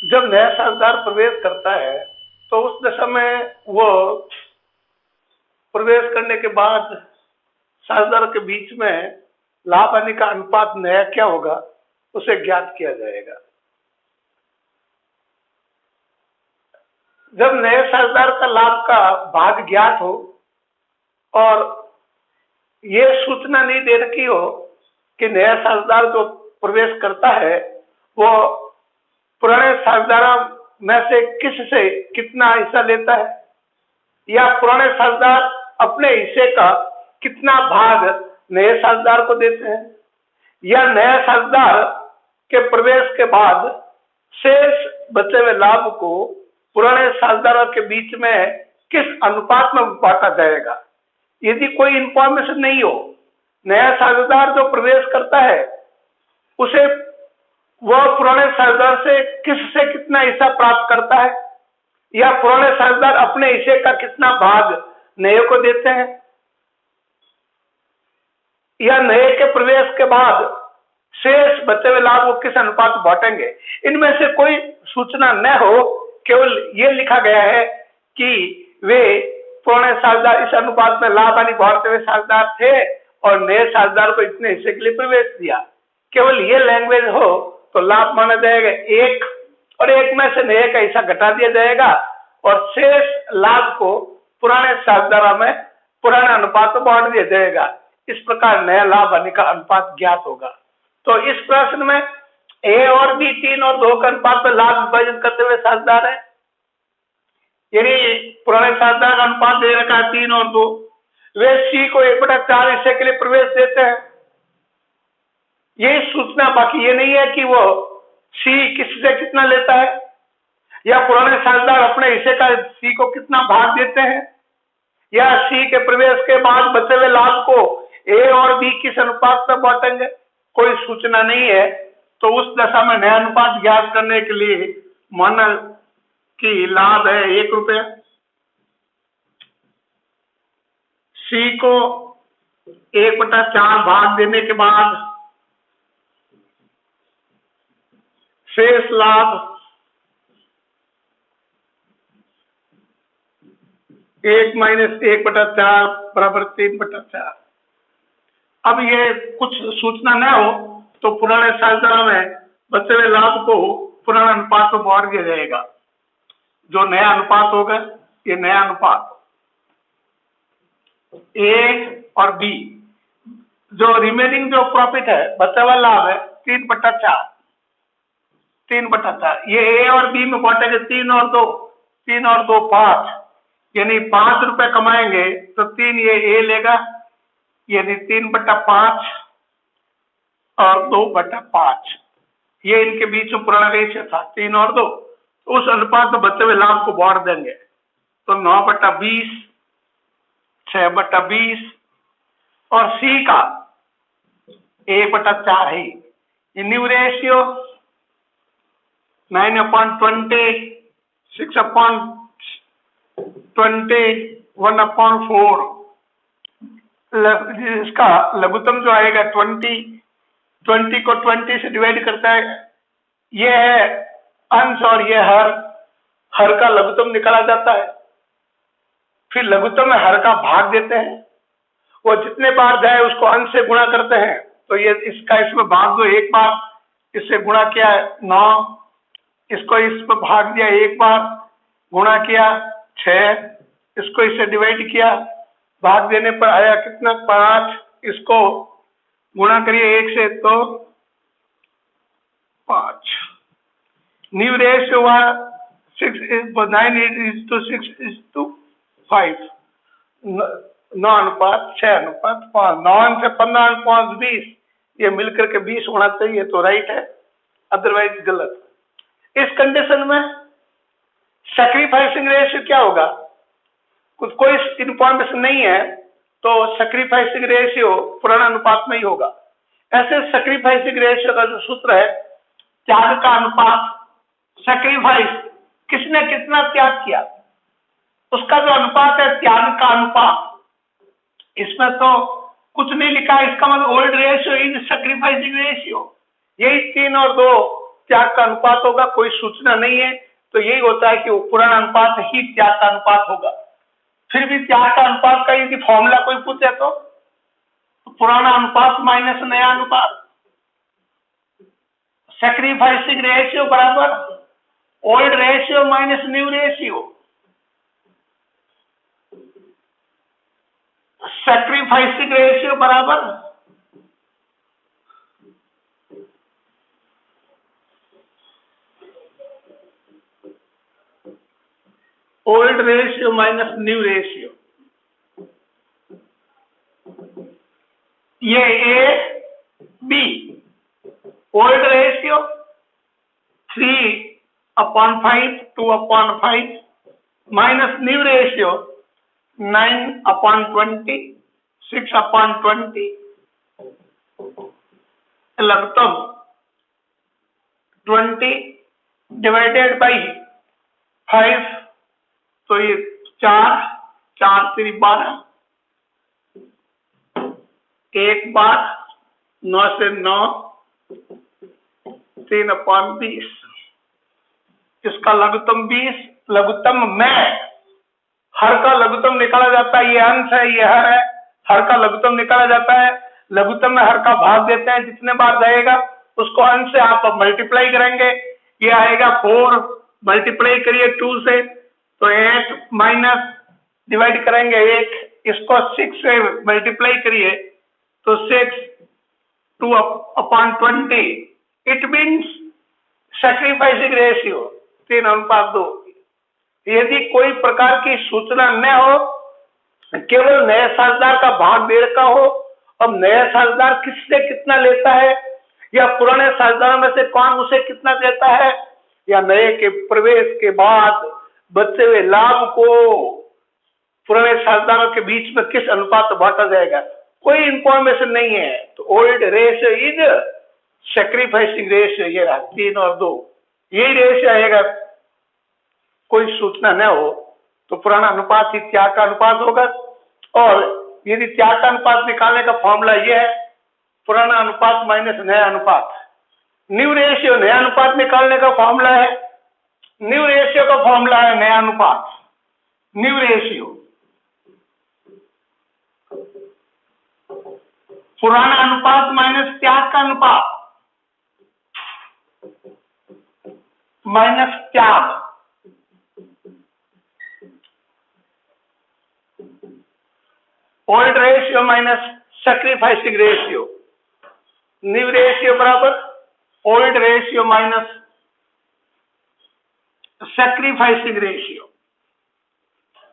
जब नया साझेदार प्रवेश करता है तो उस दशा में वो प्रवेश करने के बाद साझेदारों के बीच में लाभ हानि का अनुपात नया क्या होगा उसे ज्ञात किया जाएगा। जब नए साझेदार का लाभ का भाग ज्ञात हो और ये सूचना नहीं दे रखी हो कि नया साझेदार जो प्रवेश करता है वो पुराने साझेदारों में से किस से कितना हिस्सा लेता है, या पुराने साझेदार अपने हिस्से का कितना भाग नए साझेदार को देते हैं, या नया साझेदार के प्रवेश के बाद शेष बचे हुए लाभ को पुराने साझेदारों के बीच में किस अनुपात में बांटा जाएगा। यदि कोई इंफॉर्मेशन नहीं हो, नया साझेदार जो प्रवेश करता है उसे वह पुराने साझेदार से किससे कितना हिस्सा प्राप्त करता है, या पुराने साझेदार अपने हिस्से का कितना भाग नए को देते हैं, या नए के प्रवेश के बाद शेष बचे हुए लाभ को किस अनुपात में बांटेंगे। इनमें से कोई सूचना न हो, केवल ये लिखा गया है कि वे पुराने साझेदार इस अनुपात में लाभ हानि बांटते हुए साझेदार थे और नए साझेदार को इतने हिस्से के लिए प्रवेश दिया। केवल ये लैंग्वेज हो तो लाभ माना जाएगा एक, और एक में से नए का हिस्सा घटा दिया जाएगा और शेष लाभ को पुराने साझेदारों में पुराने अनुपात में बांट दिया जाएगा। इस प्रकार नया लाभ हानि का अनुपात ज्ञात होगा। तो इस प्रश्न में ए और बी 3 और 2 के अनुपात में लाभ विभाजन करते हुए साझेदार है। यदि पुराने साझेदार का अनुपात दे रखा है 3 और 2, वे सी को 1/4 हिस्से के लिए प्रवेश देते हैं। यही सूचना, बाकी ये नहीं है कि वो सी किससे कितना लेता है, या पुराने साझेदार अपने हिस्से का सी को कितना भाग देते हैं, या सी के प्रवेश के बाद बचे हुए लाभ को ए और बी किस अनुपात में बांटेंगे। कोई सूचना नहीं है। तो उस दशा में नया अनुपात ज्ञात करने के लिए माना कि लाभ है 1 रुपया, सी को 1/4 भाग देने के बाद शेष लाभ 1 - 1/4 बराबर 3/4। अब ये कुछ सूचना न हो तो पुराने साझेदारों में बचे हुए लाभ को पुराना अनुपात में बांट दिया जाएगा। जो नया अनुपात होगा, ये नया अनुपात ए और बी, जो रिमेनिंग जो प्रॉफिट है, बचा हुआ लाभ है 3/4, 3/4 ये ए और बी में बांटेंगे। 3 और 2 5, यानी 5 रुपए कमाएंगे तो 3 ये ए लेगा, यानी 3/5 और 2/5। ये इनके बीच में पुराना रेशियो था 3 और 2। उस अनुपात में बचे हुए लाभ को बांट देंगे तो 9/20, 6/20 और सी का 1/4 है। ये न्यू रेशियो 9/20, 6/20, 1/4। इसका लघुत्तम जो आएगा 20 को 20 से डिवाइड करता है। ये है अंश और ये हर का लघुत्तम निकाला जाता है। फिर लघुत्तम में हर का भाग देते हैं, वो जितने बार जाए उसको अंश से गुणा करते हैं। तो ये इसमें भाग दो, एक बार इससे गुणा किया 9, इसको इस पर भाग दिया एक बार, गुणा किया 6, इसको इससे डिवाइड किया, भाग देने पर आया कितना 5, इसको गुणा करिए 1 से तो 5। न्यू रेशियो हुआ 9:6:5, 9:6:5, 9 से 15 20, ये मिलकर के 20 होना चाहिए तो राइट है, अदरवाइज गलत। इस कंडीशन में सैक्रिफाइसिंग रेशियो क्या होगा, कोई इंफॉर्मेशन नहीं है तो सैक्रिफाइसिंग रेशियो पुराना अनुपात में ही होगा। ऐसे सैक्रिफाइसिंग रेशियो का जो सूत्र है, त्याग का अनुपात, सैक्रिफाइस किसने कितना त्याग किया उसका जो अनुपात है त्याग का अनुपात। इसमें तो कुछ नहीं लिखा है, इसका मतलब old ratio is sacrificing ratio. यही 3 और 2 त्याग का अनुपात होगा, कोई सूचना नहीं है तो यही होता है कि वो पुराना अनुपात ही त्याग का अनुपात होगा। फिर भी त्याग का अनुपात का यदि फॉर्मूला कोई पूछे तो पुराना अनुपात माइनस नया अनुपात, सैक्रिफाइसिंग रेशियो बराबर old ratio minus new ratio. Sacrificing ratio बराबर old ratio minus new ratio. ये A B, old ratio 3/5 2/5 minus new ratio 9/20 6/20 लगभग 20 डिवाइडेड बाई 5, तो ये 4 4 3 12, एक बार 9 से 9 3/20, इसका लघुत्तम 20, लघुत्तम में हर का लघुत्तम निकाला जाता है, ये अंश है ये हर है, हर का लघुत्तम निकाला जाता है, लघुत्तम में हर का भाग देते हैं, जितने बार जाएगा उसको अंश से आप मल्टीप्लाई करेंगे, ये आएगा 4, मल्टीप्लाई करिए 2 से तो 8 माइनस डिवाइड करेंगे 1, इसको 6 से मल्टीप्लाई करिए तो 6 2/20, इट मीन्स सैक्रिफाइसिंग रेशियो 3:2। यदि कोई प्रकार की सूचना न हो, केवल नए साझेदार का भाग देने का हो, अब नया साझेदार किससे कितना लेता है या पुराने साझेदारों में से कौन उसे कितना देता है, या नए के प्रवेश के बाद बचे हुए लाभ को पुराने साझेदारों के बीच में किस अनुपात में बांटा जाएगा, कोई इंफॉर्मेशन नहीं है। तो old ratio is sacrificing ratio, ये रहा 3 और 2, यही रेशियो आएगा। कोई सूचना न हो तो पुराना अनुपात ही त्याग का अनुपात होगा, और यदि त्याग का अनुपात निकालने का फॉर्मूला यह है पुराना अनुपात माइनस नया अनुपात। न्यू रेशियो नया अनुपात निकालने का फॉर्मूला है, न्यू रेशियो का फॉर्मूला है नया अनुपात, न्यू रेशियो पुराना अनुपात माइनस त्याग का अनुपात माइनस त्याग, old ratio minus sacrificing ratio, new ratio बराबर old ratio minus sacrificing ratio.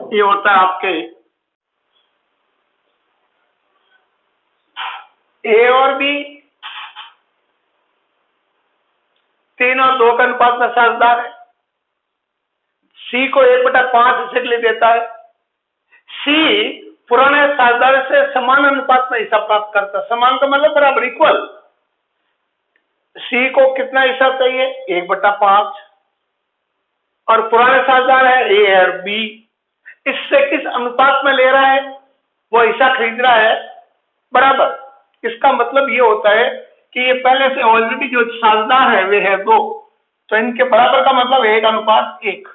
ये होता है आपके ए और बी 3 और 2 का अनुपात में साझेदार है, सी को 1/5 हिस्से के लिए देता है, सी पुराने साझेदार से समान अनुपात में हिस्सा प्राप्त करता है, समान का मतलब बराबर इक्वल। सी को कितना हिस्सा चाहिए 1/5, और पुराने साझेदार है ए और बी, इससे किस अनुपात में ले रहा है वो हिस्सा खरीद रहा है बराबर। इसका मतलब ये होता है कि ये पहले से ऑलरेडी जो साझेदार है वे है 2, तो इनके बराबर का मतलब 1:1,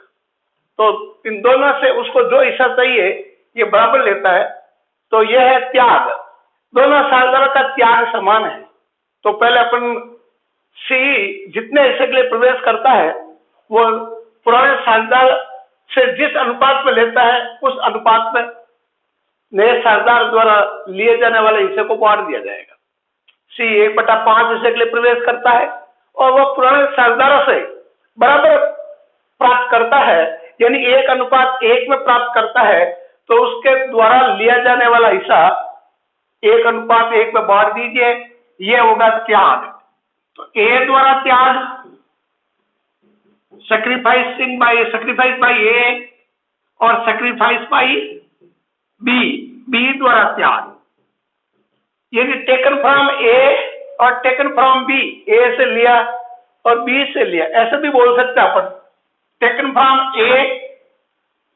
तो इन दोनों से उसको जो हिस्सा चाहिए ये बराबर लेता है, तो यह है त्याग। दोनों साझेदारों का त्याग समान है, तो पहले अपन सी जितने हिस्से के लिए प्रवेश करता है वो पुराने साझेदार से जिस अनुपात में लेता है उस अनुपात में नए साझेदार द्वारा लिए जाने वाले हिस्से को बांट दिया जाएगा। सी 1/5 हिस्से के लिए प्रवेश करता है और वह पुराने साझेदारों से बराबर प्राप्त करता है, यानी 1:1 में प्राप्त करता है, तो उसके द्वारा लिया जाने वाला हिस्सा 1:1 में बांट दीजिए, यह होगा त्याग। तो ए द्वारा त्याग सैक्रिफाइस बाई ए और सैक्रिफाइस बाई बी द्वारा त्याग, यानी टेकन फ्रॉम ए और टेकन फ्रॉम बी, ए से लिया और बी से लिया, ऐसे भी बोल सकते हैं अपन। टेकन फ्रॉम ए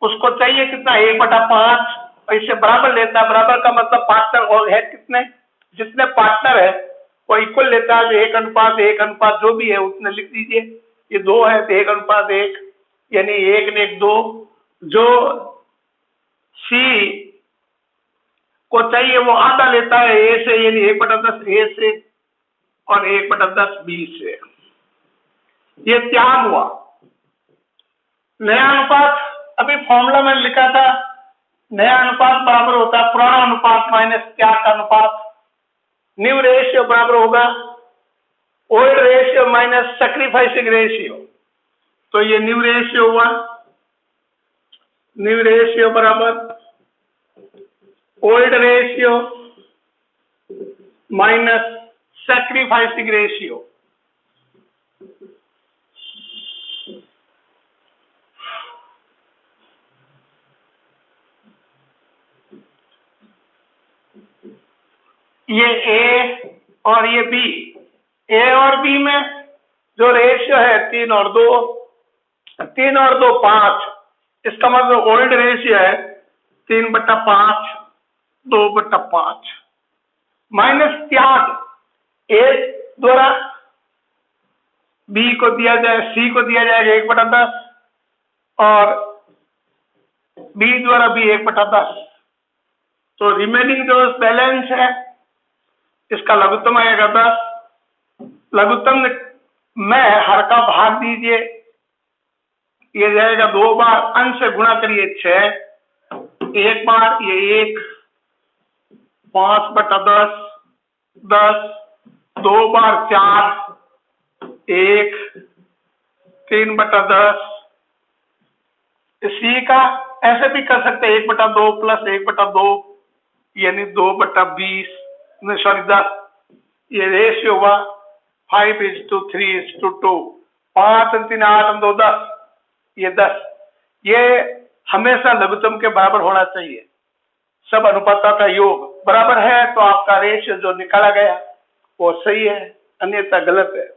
उसको चाहिए कितना 1/5, और इससे बराबर लेता है, बराबर का मतलब पार्टनर और है कितने, जितने पार्टनर है वो इक्वल लेता है, 1:1 जो भी है उतने लिख दीजिए। ये 2 है तो 1:1 यानी 1 ने 1 2। जो सी को चाहिए वो आधा लेता है ए से, यानी 1/10 ए से और 1/10 बी से। ये त्याग हुआ। नया अनुपात अभी फॉर्मूला में लिखा था, नया अनुपात बराबर होता है पुराना अनुपात माइनस त्याग का अनुपात। न्यू रेशियो बराबर होगा old ratio minus sacrificing ratio. तो ये न्यू रेशियो हुआ, न्यू रेशियो बराबर old ratio minus sacrificing ratio. ये ए और ये बी, ए और बी में जो रेशियो है 3 और 2, 3 और 2 5, इसका मतलब ओल्ड रेशियो है 3/5, 2/5 माइनस त्याग ए द्वारा बी को दिया जाए, सी को दिया जाएगा 1/10 और बी द्वारा भी 1/10। तो रिमेनिंग जो बैलेंस है इसका लघुत्तम आएगा 10। लघुत्तम में हर का भाग दीजिए, ये जाएगा 2 बार, अंश से गुणा करिए 6, 1 बार ये 1, 5/10 10, 2 बार 4 1, 3/10। सी का ऐसे भी कर सकते हैं 1/2 प्लस 1/2 यानी 2/20 सॉरी 10। ये रेशियो हुआ 5:3:2, 5 और 3 8 और 2 10, ये 10। ये हमेशा लघुत्तम के बराबर होना चाहिए। सब अनुपातों का योग बराबर है तो आपका रेशियो जो निकाला गया वो सही है, अन्यथा गलत है।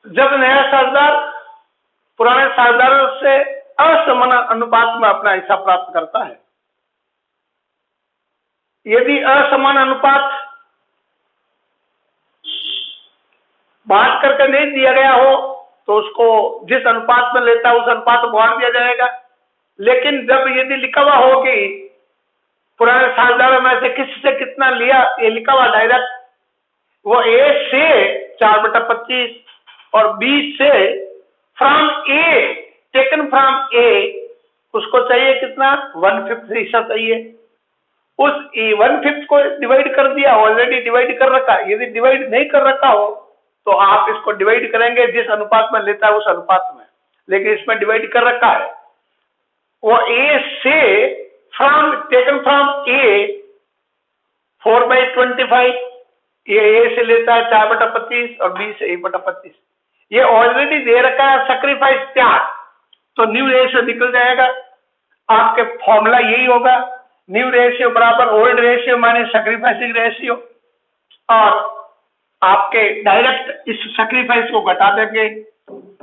जब नया साझेदार पुराने साझेदारों से असमान अनुपात में अपना हिस्सा प्राप्त करता है, यदि असमान अनुपात बांट करके नहीं दिया गया हो तो उसको जिस अनुपात में लेता है उस अनुपात को बांट दिया जाएगा। लेकिन जब यदि लिखा हुआ हो कि पुराने साझेदारों में से किसी से कितना लिया, ये लिखा हुआ डायरेक्ट, वो ए से 4/25 और बी से फ्रॉम ए, टेकन फ्रॉम ए, उसको चाहिए कितना 1/5 हिस्सा चाहिए। उस 1/5 को डिवाइड कर दिया, ऑलरेडी डिवाइड कर रखा है। यदि डिवाइड नहीं कर रखा हो तो आप इसको डिवाइड करेंगे जिस अनुपात में लेता है उस अनुपात में, लेकिन इसमें डिवाइड कर रखा है। वो ए से फ्रॉम, टेकन फ्रॉम ए 4/25, ये ए से लेता है 4/25 और बी से 1/25। ये ऑलरेडी दे रखा है सैक्रिफाइस त्याग, तो न्यू रेशियो निकल जाएगा। आपके फॉर्मूला यही होगा, न्यू रेशियो बराबर old ratio minus sacrificing ratio, और आपके डायरेक्ट इस सैक्रिफाइस को घटा देंगे।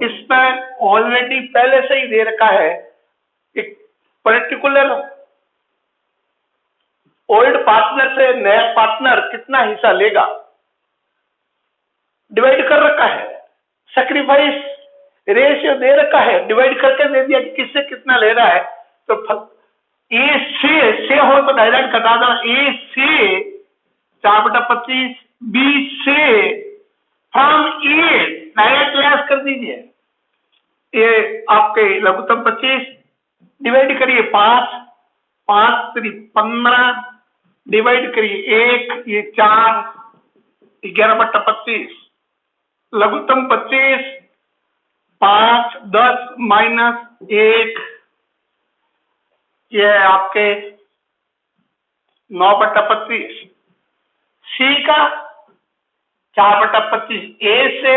इसमें ऑलरेडी पहले से ही दे रखा है एक पर्टिकुलर ओल्ड पार्टनर से नया पार्टनर कितना हिस्सा लेगा, डिवाइड कर रखा है। सैक्रिफाइस रेशियो दे रखा है, डिवाइड करके दे दिया कि किससे कितना ले रहा है। तो ए से हो तो डायरेक्ट घटा देना, ए से 4/25, बी से फ्रॉम ए डायरेक्ट लेस कर दीजिए। ये आपके लघुत्तम 25 डिवाइड करिए 5, 5 3 15 डिवाइड करिए 1, ये 4, 11/25 लघुत्तम 25, 5 10 माइनस 1, ये आपके 9/25। सी का 4/25 ए से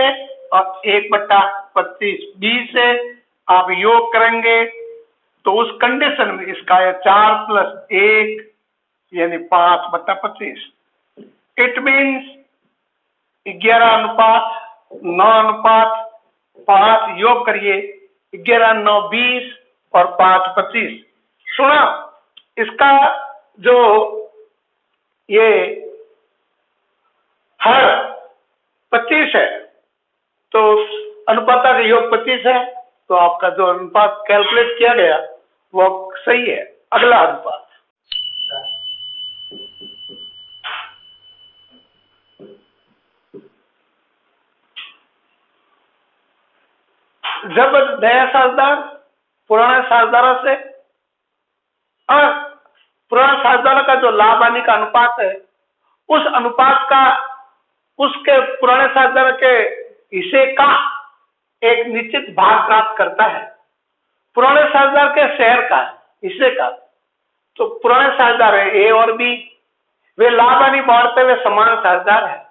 और 1/25 बी से आप योग करेंगे तो उस कंडीशन में इसका है 4 + 1 यानी 5/25। इट मीन्स 11:9:5 योग करिए 11 9 20 और 5 25। सुना, इसका जो ये हर 25 है, तो अनुपात का योग 25 है, तो आपका जो अनुपात कैलकुलेट किया गया वो सही है। अगला अनुपात, जब नया साझेदार पुराने साझेदारों से और पुराने साझेदारों का जो लाभ हानि का अनुपात है, उस अनुपात का उसके पुराने साझेदार के हिस्से का एक निश्चित भाग प्राप्त करता है, पुराने साझेदार के शेयर का हिस्से का। तो पुराने साझेदार है ए और बी, वे लाभ हानि बांटते हुए समान साझेदार है,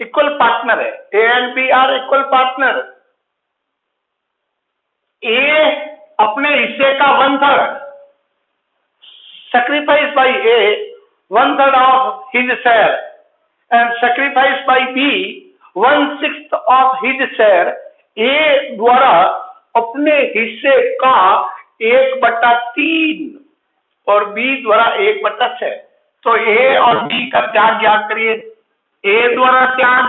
इक्वल पार्टनर है। A and B are equal partner. A अपने हिस्से का 1/3 sacrifice by A 1/3 of his share and sacrifice by B 1/6 of his share। A द्वारा अपने हिस्से का 1/3 और B द्वारा 1/6। तो A और B का त्याग याद करिए। A द्वारा त्याग,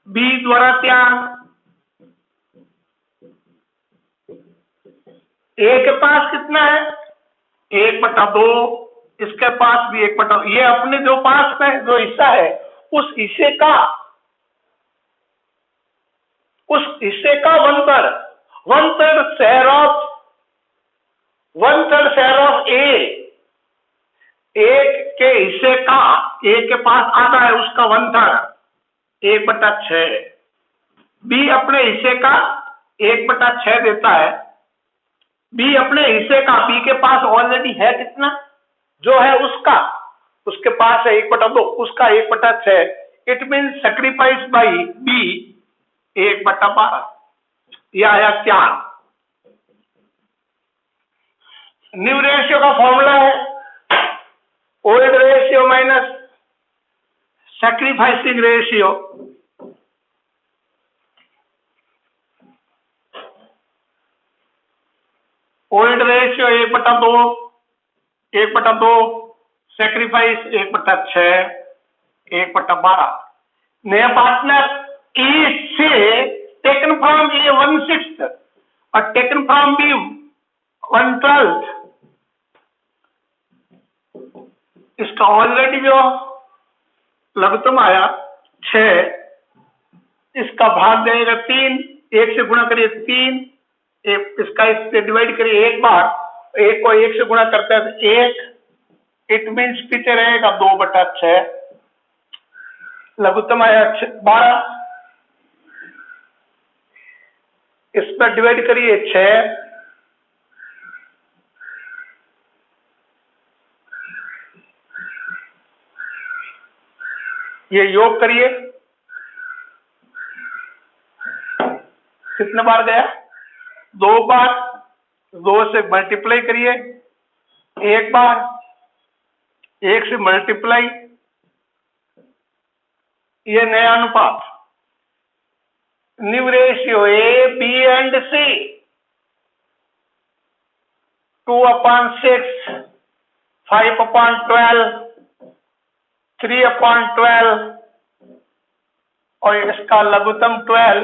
B द्वारा त्याग। A के पास कितना है? 1/2, इसके पास भी 1/2। ये अपने जो पास में जो हिस्सा है उस हिस्से का 1/3 शेयर ऑफ ए। एक के हिस्से का, ए के पास आधा है, उसका 1/3 1/6। बी अपने हिस्से का 1/6 देता है। बी अपने हिस्से का, बी के पास ऑलरेडी है कितना, जो है उसका, उसके पास है 1/2, उसका 1/6। It mean sacrifice by B 1/12। यह आया त्याग। न्यू रेशियो का फॉर्मूला है old ratio minus sacrificing ratio. Old ratio 1/2, sacrifice 1/6, 1/12। नया पार्टनर ए से टेकन फ्रॉम ए 1/6 और टेकन फ्रॉम बी 1/12। इसका ऑलरेडी जो लघुत्तम आया 6, इसका भाग देगा 3, 1 से गुणा करिए 3, इसका इससे डिवाइड करिए एक बार, 1 को 1 से गुणा करते हैं तो 1, इट मीन्स पीछे रहेगा 2/6। लघुत्तम आया 12, इस पर डिवाइड करिए 6, ये योग करिए, कितने बार गया? 2 बार। 2 से मल्टीप्लाई करिए 1 बार, 1 से मल्टीप्लाई, ये नया अनुपात। New ratio A B and C 2/6, 5/12, 3/12 और इसका लघुत्तम 12।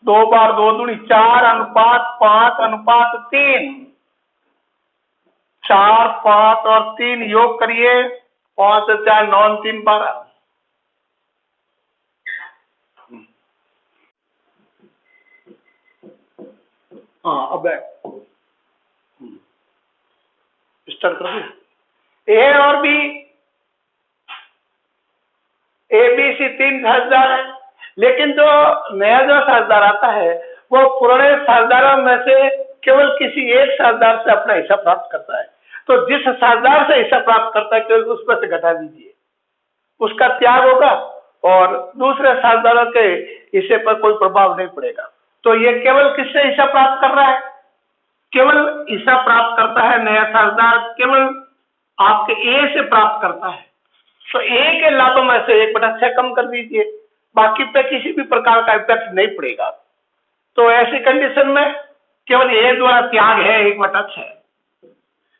2 बार 2 दूनी 4 अनुपात 5/3। 4, 5 और 3 योग करिए, 5 और 4 9 3 12। हाँ, अब स्टार्ट कर दिया। ए और बी, ए बी सी 3 साझेदार है, लेकिन जो नया जो साझेदार आता है वो पुराने साझेदारों में से केवल किसी एक साझेदार से अपना हिस्सा प्राप्त करता है। तो जिस साझेदार से हिस्सा प्राप्त करता है केवल उस पर से घटा दीजिए, उसका त्याग होगा और दूसरे साझेदारों के हिस्से पर कोई प्रभाव नहीं पड़ेगा। तो ये केवल किससे हिस्सा प्राप्त कर रहा है? केवल हिस्सा प्राप्त करता है नया साझेदार, केवल आपके ए से प्राप्त करता है। तो ए के लाभों में से 1/6 कम कर दीजिए, बाकी पे किसी भी प्रकार का इफेक्ट नहीं पड़ेगा। तो ऐसी कंडीशन में केवल ए द्वारा त्याग है 1/6।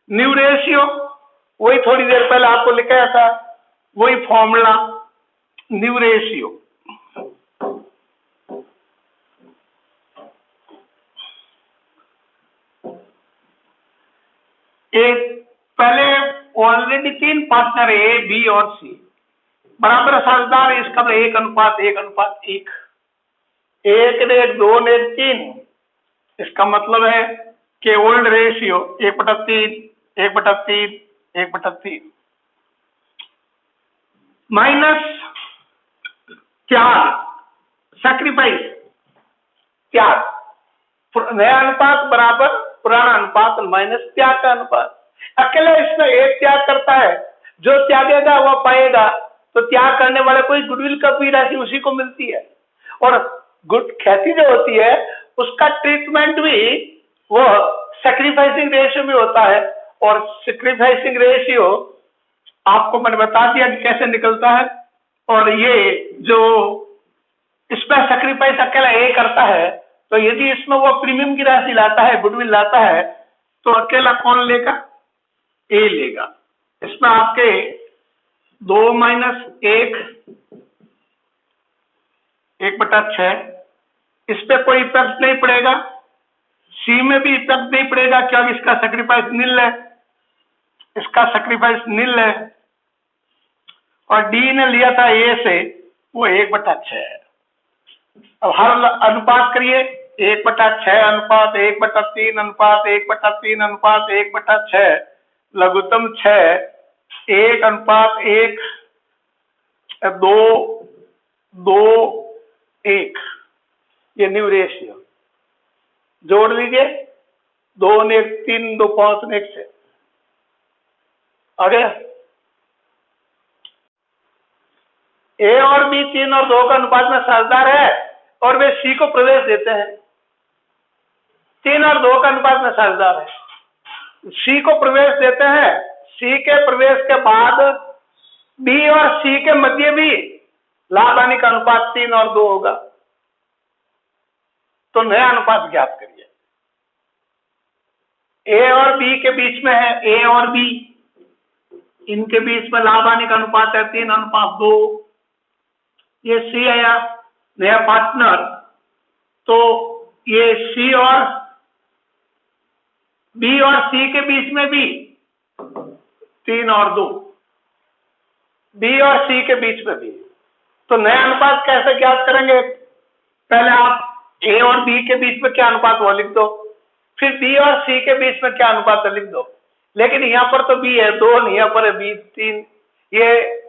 न्यू रेशियो वही थोड़ी देर पहले आपको लिखाया था, वही फॉर्मूला न्यू रेशियो। एक पहले ऑलरेडी 3 पार्टनर ए, बी और सी, बराबर साझेदार, इसका मतलब 1:1:1:1, 1:2:3। इसका मतलब है कि ओल्ड रेशियो 1/3, 1/3, 1/3 माइनस 4 सैक्रिफाइस 4, नया अनुपात बराबर पुराना अनुपात माइनस त्याग का अनुपात। अकेला इसमें एक त्याग करता है, जो त्यागेगा वह पाएगा, तो त्याग करने वाले कोई गुडविल का भी राशि उसी को मिलती है। और गुड ख्याति जो होती है उसका ट्रीटमेंट भी वो सैक्रिफाइसिंग रेशियो में होता है। और सैक्रिफाइसिंग रेशियो आपको मैंने बता दिया कि कैसे निकलता है। और ये जो इसमें सैक्रिफाइस अकेला ए करता है, तो यदि इसमें वो प्रीमियम की राशि लाता है, गुडविल लाता है, तो अकेला कौन लेगा? ए लेगा। इसमें आपके 2 - 1 1/6, इस पे कोई इफेक्ट नहीं पड़ेगा, सी में भी इफेक्ट नहीं पड़ेगा क्योंकि इसका सैक्रिफाइस नील है, इसका सैक्रिफाइस नील है। और डी ने लिया था ए से, वो 1/6 है। अब हर अनुपात करिए, 1/6 अनुपात 1/3 अनुपात 1/3 अनुपात 1/6, लघुत्तम 6, 1:1, 2, 2, 1, ये न्यू रेशियो जोड़ लीजिए, 2 - 1 3, 2 5 1 6 आ गया। ए और बी 3 और 2 का अनुपात में साझेदार है और वे सी को प्रवेश देते हैं। 3 और 2 का अनुपात में साझेदार है, सी को प्रवेश देते हैं। सी के प्रवेश के बाद बी और सी के मध्य भी लाभ हानि का अनुपात 3 और 2 होगा। तो नया अनुपात ज्ञात करिए। ए और बी के बीच में है, ए और बी, इनके बीच में लाभ हानि का अनुपात है 3:2। ये सी आया नया पार्टनर, तो ये सी और बी और सी के बीच में भी 3 और 2, बी और सी के बीच में भी। तो नया अनुपात कैसे ज्ञात करेंगे? पहले आप ए और बी के बीच में क्या अनुपात वो लिख दो, फिर बी और सी के बीच में क्या अनुपात लिख दो। लेकिन यहाँ पर तो बी है 2, यहाँ पर है बी 3, ये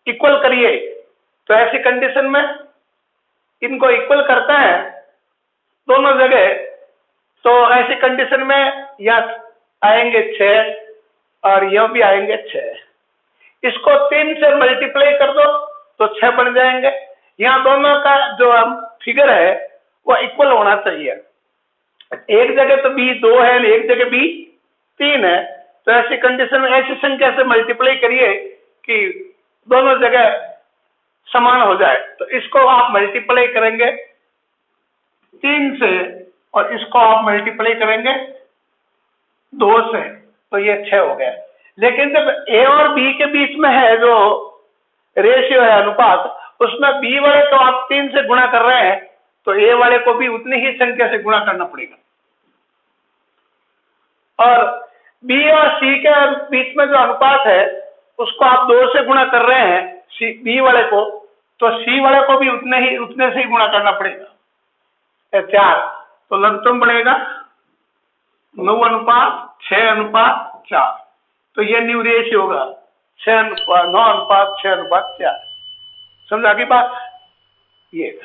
इक्वल करिए। तो ऐसी कंडीशन में इनको इक्वल करता है दोनों जगह, तो ऐसी कंडीशन में यह आएंगे 6 और यह भी आएंगे 6। इसको 3 से मल्टीप्लाई कर दो तो 6 बन जाएंगे। यहाँ दोनों का जो फिगर है वो इक्वल होना चाहिए। एक जगह तो बी 2 है, एक जगह बी 3 है, तो ऐसी कंडीशन में ऐसी संख्या से मल्टीप्लाई करिए कि दोनों जगह समान हो जाए। तो इसको आप मल्टीप्लाई करेंगे 3 से और इसको आप मल्टीप्लाई करेंगे 2 से, तो ये 6 हो गया। लेकिन जब ए और बी के बीच में है जो रेशियो है अनुपात, उसमें बी वाले को आप 3 से गुणा कर रहे हैं, तो ए वाले को भी उतनी ही संख्या से गुणा करना पड़ेगा। और बी और सी के बीच में जो अनुपात है उसको आप 2 से गुणा कर रहे हैं बी वाले को, तो सी वाले को भी उतने से ही गुणा करना पड़ेगा 4। तो लघुत्तम बढ़ेगा 9:6:4। तो ये न्यू रेशियो होगा 9:6:4। समझ आ गई बात? ये